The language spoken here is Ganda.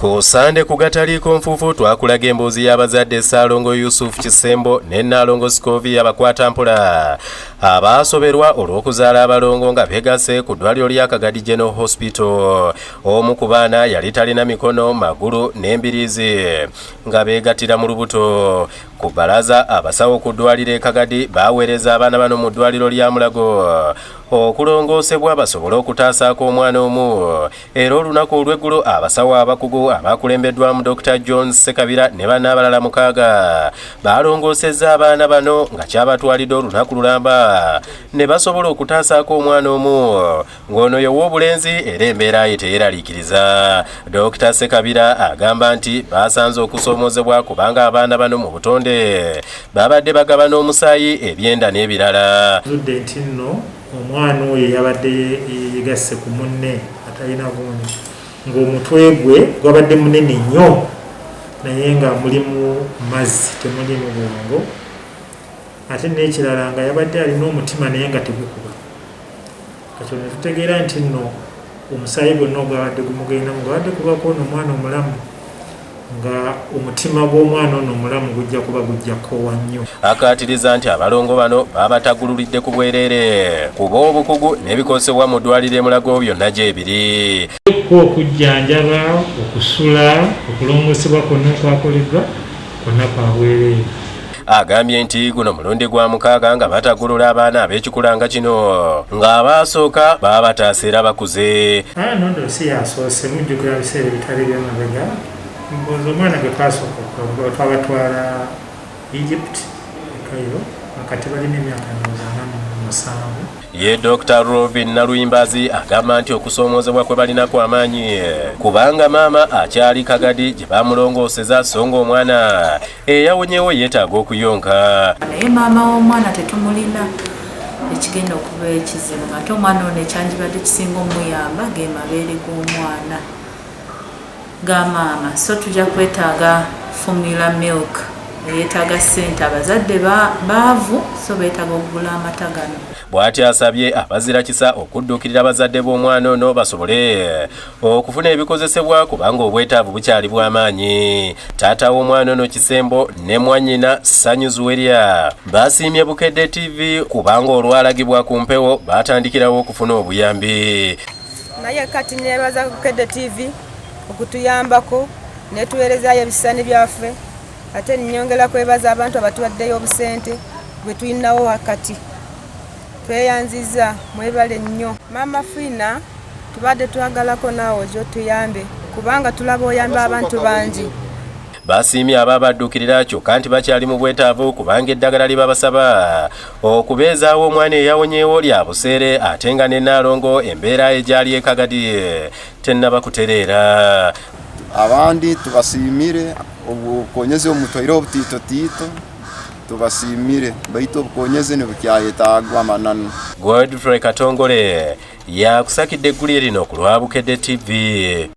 Ku Sande ku Agataliikonfuufu twakulaga emboozi y'abazadde Ssaalongo Yusufu Kisembo ne Nnaalongo Sikovi abakwata mpola abaasoberwa olw'okuzaala abalongo nga beegasse ku ddwaliro lya Kagadi General Hospital. Omu ku baana yali talina mikono, magulu n'embiriizi nga beegattira mu lubuto. Ku bbalaza abasawo ku ddwaliro e Kagadi baaweereza abaana bano mu ddwaliro lya Mulago okulongoosebwa basobole okutaasaako omwana omu. Era olunaku olw'eggulo abasawo Abakugu abakulembeddwamu Dr. John Sekabira ne banna abalala 6 balongoosezza abaana bano nga kyabatwalidde olunaku lulamba ne basobola okutaasaako omwana omu ng'ono ye w'obulenzi era embeera ye teyeeraliikiriza. Dr. Sekabira agamba nti basanze okusoomozebwa kubanga abaana bano mu butonde babadde bagaba n'omusaayi, ebyenda n'ebirala. Omwana oyo yabadde yegasse ku munne atalina buuni ng'omutwe gwe gwabadde munene nnyo naye nga mulimu mazzi temulimu bwongo, ate n'ekirala nga yabadde alina omutima naye nga tegukuba. Kakyo ne tutegeera nti nno omusaayi gwonna ogwabadde gumugendamu gwabadde kubako ono omwana omulamu, nga omutima gw'omwana ono omulamu gujja kuba gujjakoowa nnyo. Akaatiriza nti abalongo bano babatagululidde ku bwereere kuba obukugu n'ebikozesebwa mu ddwaliro e Mulago byonna gyebiri. Okujjanjaba, okusula, okulongoosebwa kwonna okwakoleddwa kwonna kwa bwereere. Agambye nti guno mulundi gwa 6 nga batagulula abaana ab'ekikula nga kino ng'abaasooka baabataasa era bakuze. Nondo si yasoose mujjukira biseera bitali by'emabega. Mbozi omwana gwe twasooka twabatwala Egypt Cairo akati balina emyaka 47. Ye Dr. Robin Naluyimbazi agamba nti okusoomoozebwa kwe balina kw'amaanyi kubanga maama akyali Kagadi gye bamulongooseza so nga omwana eyawonyewo yeetaaga okuyonka. Naye maama w'omwana tetumulina, ekigenda okuba ekizibu ate omwana ono ekyandibadde kisinga omuyamba ge mabeere g'omwana ga maama, so tujja kwetaaga formula milk yeetaaga ssente. Abazadde baavu so beetaaga okugula amata gano. Bw'ati asabye abazira kisa okuddukirira abazadde b'omwana ono basobole okufuna ebikozesebwa kubanga obwetaavu bukyali bw'amaanyi. Taata w'omwana ono Kisembo ne mwannyina Sanyuzuwerya basiimye Bukedde TV kubanga olwalagibwa ku mpewo baatandikirawo okufuna obuyambi. Naye kati nebaza Bukedde TV okutuyambako netuweerezaayo ebisani byaffe, ate nnyongera kwebaza abantu abatuwaddeyo obusente bwe tulinawo wakati. Tweyanziza, mwebale nnyo. Mama Fina tubadde twagalako naawe gy'otuyambe kubanga tulaba oyamba abantu bangi. Basiimye abaabaddukirira kyokka nti bakyali mu bwetaavu kubanga eddagala lye babasaba okubeezaawo omwana eyawonyeewo lya buseere ate nga ne Nnaalongo embeera egyali e Kagadi tennaba kutereera. Abandi tubasiimire obukonyezi omutwaire obutiitotiito tubasiimire baitu obukonyezi nebukyayetaagwa amananu. Godfrey Katongole yakusakidde eggulire lino ku lwa Bukedde TV.